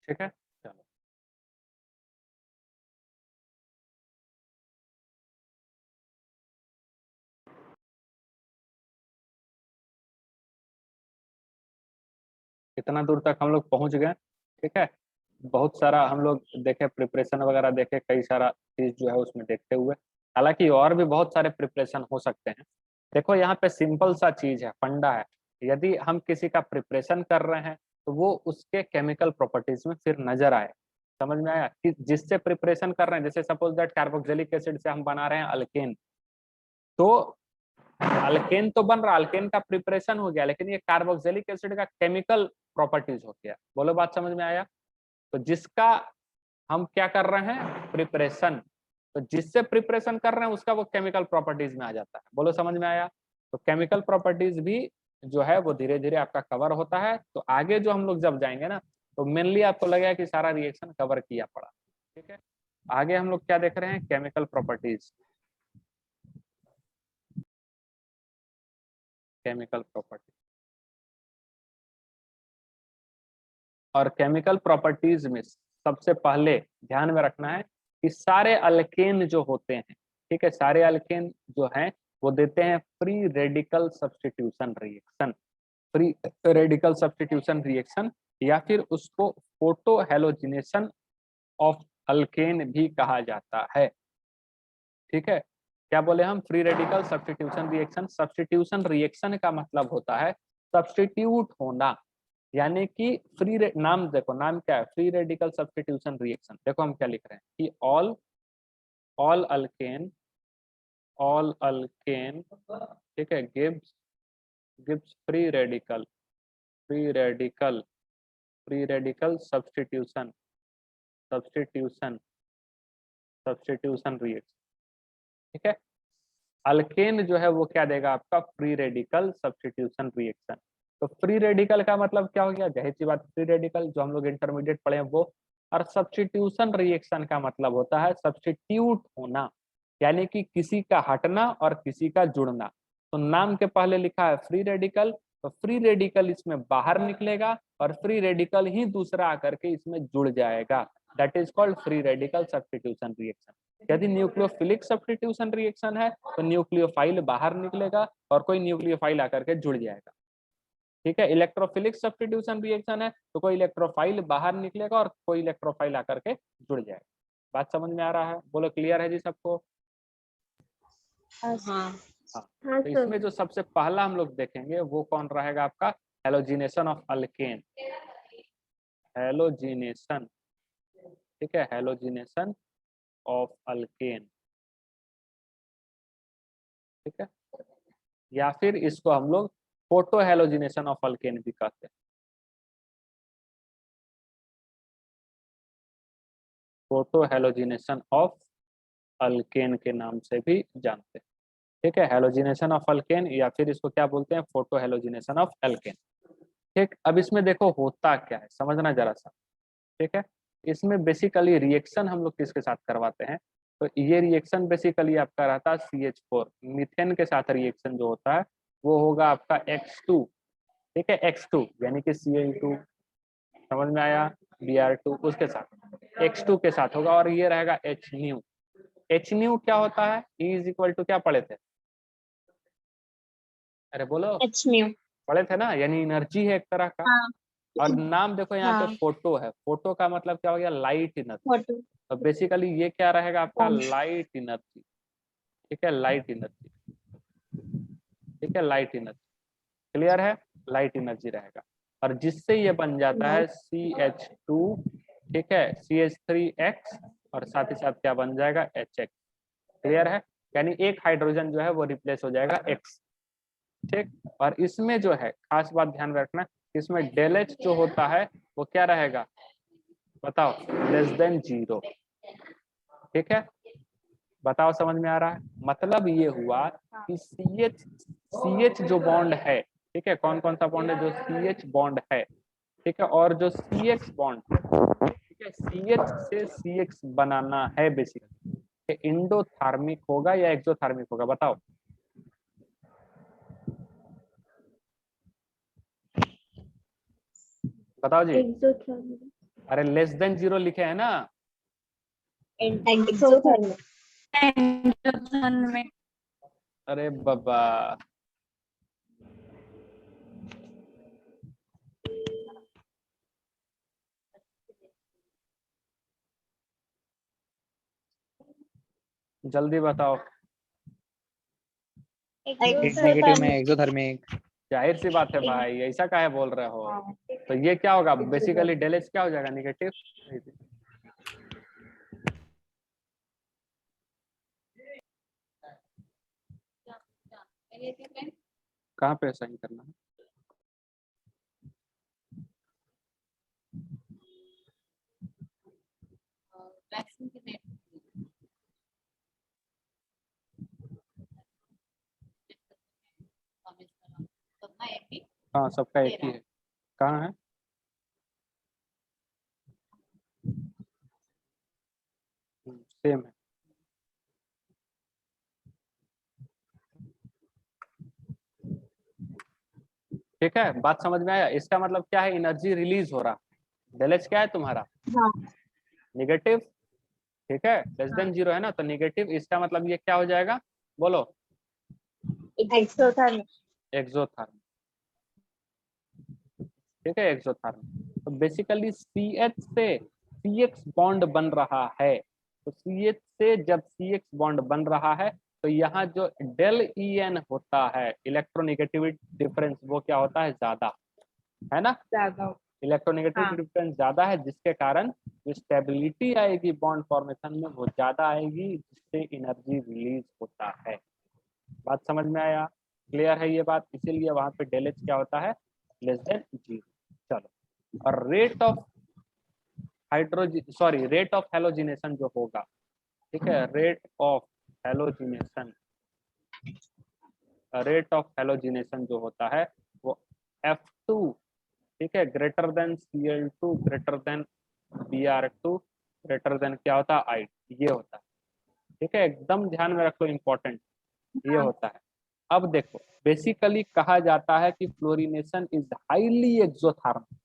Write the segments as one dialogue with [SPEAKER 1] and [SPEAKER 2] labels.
[SPEAKER 1] ठीक है, चलो कितना दूर तक हम लोग पहुंच गए। ठीक है, बहुत सारा हम लोग देखे, प्रिपरेशन वगैरह देखे, कई सारा चीज जो है उसमें देखते हुए, हालांकि और भी बहुत सारे प्रिपरेशन हो सकते हैं। देखो यहाँ पे सिंपल सा चीज है, फंडा है। यदि हम किसी का प्रिपरेशन कर रहे हैं तो वो उसके केमिकल प्रॉपर्टीज में फिर नजर आए। समझ में आया कि जिससे प्रिपरेशन कर रहे हैं, जैसे सपोज दैट कार्बोक्सिलिक एसिड से हम बना रहे हैं अल्केन, तो अल्केन तो बन रहा, अल्केन का प्रिपरेशन हो गया, लेकिन ये कार्बोक्सिलिक एसिड का केमिकल प्रॉपर्टीज हो गया। बोलो बात समझ में आया। तो जिसका हम क्या कर रहे हैं, प्रिपरेशन, तो जिससे प्रिपरेशन कर रहे हैं उसका वो केमिकल प्रॉपर्टीज में आ जाता है। बोलो समझ में आया। तो केमिकल प्रॉपर्टीज भी जो है वो धीरे धीरे आपका कवर होता है। तो आगे जो हम लोग जब जाएंगे ना, तो मेनली आपको लगेगा कि सारा रिएक्शन कवर किया पड़ा। ठीक है, आगे हम लोग क्या देख रहे हैं, केमिकल प्रॉपर्टीज। केमिकल प्रॉपर्टीज, और केमिकल प्रॉपर्टीज में सबसे पहले ध्यान में रखना है कि सारे अल्केन जो होते हैं, ठीक है, सारे अल्केन जो हैं वो देते हैं free radical substitution reaction. Free radical substitution reaction, या फिर उसको फोटो हेलोजिनेशन ऑफ अल्केन भी कहा जाता है। ठीक है, क्या बोले हम, free radical substitution reaction. Substitution reaction का मतलब होता है सब्स्टिट्यूट होना, यानी कि नाम देखो, नाम क्या है, फ्री रेडिकल सब्स्टिट्यूशन रिएक्शन। देखो हम क्या लिख रहे हैं कि ऑल अल्केन, ऑल अल्केन, ठीक है, gives gives free radical free radical substitution substitution reaction. ठीक है, अल्केन जो है वो क्या देगा आपका, फ्री रेडिकल सब्स्टिट्यूशन रिएक्शन। तो फ्री रेडिकल का मतलब क्या हो गया, जाहिर सी बात, फ्री रेडिकल जो हम लोग इंटरमीडिएट पढ़े हैं वो। और सब्स्टिट्यूशन रिएक्शन का मतलब होता है सब्स्टिट्यूट होना, यानी कि किसी का हटना और किसी का जुड़ना। तो नाम के पहले लिखा है फ्री रेडिकल, तो फ्री रेडिकल इसमें बाहर निकलेगा और फ्री रेडिकल ही दूसरा आकर के इसमें जुड़ जाएगा। That is called free radical substitution reaction. यदि न्यूक्लियोफिलिक सब्स्टिट्यूशन रिएक्शन है तो न्यूक्लियोफाइल बाहर निकलेगा और कोई न्यूक्लियोफाइल आकर के जुड़ जाएगा। ठीक है, इलेक्ट्रोफिलिक सब्स्टिट्यूशन रिएक्शन है तो कोई इलेक्ट्रोफाइल बाहर निकलेगा और कोई इलेक्ट्रोफाइल आकर के जुड़ जाएगा। बात समझ में आ रहा है, बोलो क्लियर है जी सबको।
[SPEAKER 2] हाँ
[SPEAKER 1] हाँ,
[SPEAKER 2] हाँ
[SPEAKER 1] तो इसमें जो सबसे पहला हम लोग देखेंगे वो कौन रहेगा आपका, हेलोजिनेशन ऑफ अल्केन। हेलोजिनेशन, ठीक है, हेलोजिनेशन ऑफ अल्केन। ठीक है, या फिर इसको हम लोग फोटो हेलोजिनेशन ऑफ अल्केन भी कहते हैं। फोटो हेलोजिनेशन ऑफ अल्केन के नाम से भी जानते हैं। ठीक है, हेलोजिनेशन ऑफ अल्केन, या फिर इसको क्या बोलते हैं, फोटो हेलोजिनेशन ऑफ अल्केन। ठीक, अब इसमें देखो होता क्या है, समझना जरा सा। ठीक है, इसमें बेसिकली रिएक्शन हम लोग किसके साथ करवाते हैं, तो ये रिएक्शन बेसिकली आपका रहता है CH4 मीथेन के साथ रिएक्शन जो होता है वो होगा आपका X2। ठीक है, X2 यानी कि Cl2, समझ में आया, Br2 उसके साथ X2 के साथ होगा, और ये रहेगा H न्यू। H न्यू क्या होता है, E इज इक्वल टू क्या पढ़े थे, अरे बोलो,
[SPEAKER 2] एच म्यू।
[SPEAKER 1] पढ़े थे ना, यानी एनर्जी है एक तरह का।
[SPEAKER 2] हाँ
[SPEAKER 1] और नाम देखो यहाँ पे
[SPEAKER 2] हाँ
[SPEAKER 1] फोटो है, फोटो का मतलब क्या हो गया, लाइट एनर्जी।
[SPEAKER 2] फोटो।
[SPEAKER 1] तो बेसिकली ये क्या रहेगा आपका, लाइट एनर्जी। ठीक है, लाइट एनर्जी। ठीक है, लाइट एनर्जी, क्लियर है, लाइट एनर्जी रहेगा। और जिससे ये बन जाता है CH2, ठीक है, CH3X, और साथ ही साथ क्या बन जाएगा, HX। क्लियर है, यानी एक हाइड्रोजन जो है वो रिप्लेस हो जाएगा X। ठीक, और इसमें जो है खास बात ध्यान में रखना, इसमें डेल H जो होता है वो क्या रहेगा, बताओ, <0 ठीक है, बताओ समझ में आ रहा है। मतलब ये हुआ कि CH जो बॉन्ड है, ठीक है, कौन कौन सा बॉन्ड है, जो CH बॉन्ड है, ठीक है, और जो CX बॉन्ड, ठीक है, CH से CX बनाना है बेसिकली, इंडोथार्मिक होगा या एक्सोथार्मिक होगा, बताओ। बताओ जी,
[SPEAKER 2] एक्सोथर्मिक।
[SPEAKER 1] अरे लेस देन 0 लिखे हैं ना।
[SPEAKER 2] एक्सोथर्मिक।
[SPEAKER 3] एंडोथर्मिक।
[SPEAKER 1] अरे बाबा, जल्दी बताओ।
[SPEAKER 4] नेगेटिव में एक्सोथर्मिक।
[SPEAKER 1] जाहिर सी बात है भाई, ऐसा काहे बोल रहे हो। तो ये क्या होगा बेसिकली, डेल एच क्या हो जाएगा, निगेटिव। कहाँ पे साइन करना है। हाँ सबका एक ही है। कहाँ है। सेम है। ठीक है, बात समझ में आया। इसका मतलब क्या है, एनर्जी रिलीज हो रहा। डेल एच क्या है तुम्हारा,
[SPEAKER 2] हाँ।
[SPEAKER 1] निगेटिव। ठीक है, लेस देन 0 है ना, तो निगेटिव। इसका मतलब ये क्या हो जाएगा, बोलो।
[SPEAKER 2] एक्सोथर्मिक।
[SPEAKER 1] एक्सोथर्म। ठीक है, एक्सोथर्म। तो बेसिकली CH से CX बॉन्ड बन रहा है। तो CH से जब CX बॉन्ड बन रहा है, तो यहाँ जो डेल EN होता है, इलेक्ट्रोनेगेटिविटी डिफरेंस, वो क्या होता है, ज्यादा है ना।
[SPEAKER 2] ज्यादा।
[SPEAKER 1] इलेक्ट्रोनेगेटिविटी डिफरेंस ज्यादा है, जिसके कारण जो स्टेबिलिटी आएगी बॉन्ड फॉर्मेशन में, वो ज्यादा आएगी, जिससे एनर्जी रिलीज होता है। बात समझ में आया, क्लियर है ये बात। इसीलिए वहां पे डेल एच क्या होता है, लेस देन 0। चलो, और rate of rate of halogenation जो होगा, ठीक है, rate of halogenation, rate of halogenation जो होता है वो F2, ठीक है, greater than Cl2 greater than Br2 greater than क्या होता है, I, ये होता है। ठीक है, एकदम ध्यान में रखो, इंपॉर्टेंट ये होता है। अब देखो, बेसिकली कहा जाता है कि fluorination is highly exothermic.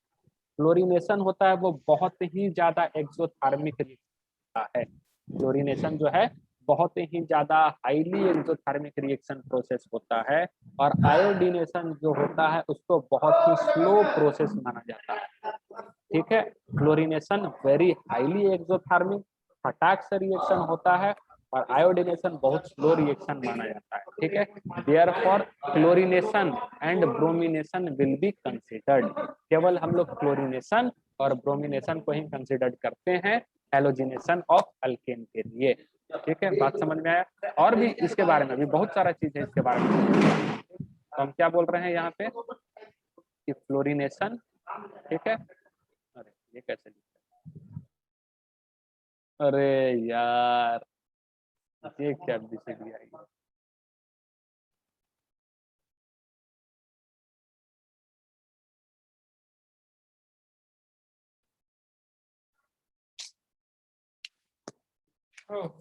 [SPEAKER 1] Fluorination होता है वो बहुत ही ज्यादा एक्सोथर्मिक होता है। फ्लोरिनेशन जो है बहुत ही ज्यादा हाईली एक्सोथर्मिक रिएक्शन प्रोसेस होता है। और आयोडीनेशन जो होता है उसको बहुत ही स्लो प्रोसेस माना जाता है। ठीक है, फ्लोरिनेशन वेरी हाईली एक्सोथर्मिक, फटाक से रिएक्शन होता है, और आयोडीनेशन बहुत स्लो रिएक्शन माना जाता है। ठीक है, therefore chlorination and bromination will be considered. केवल हम लोग क्लोरीनेशन और ब्रोमिनेशन को ही कंसिडर करते हैं हेलोजिनेशन ऑफ अल्केन के लिए। ठीक है, बात समझ में आया। और भी इसके बारे में भी बहुत सारा चीज है इसके बारे में। तो हम क्या बोल रहे हैं यहाँ पे कि फ्लोरिनेशन, ठीक है, अरे ये कैसे लिखा, अरे यार ये क्या दिशा दिया। Oh.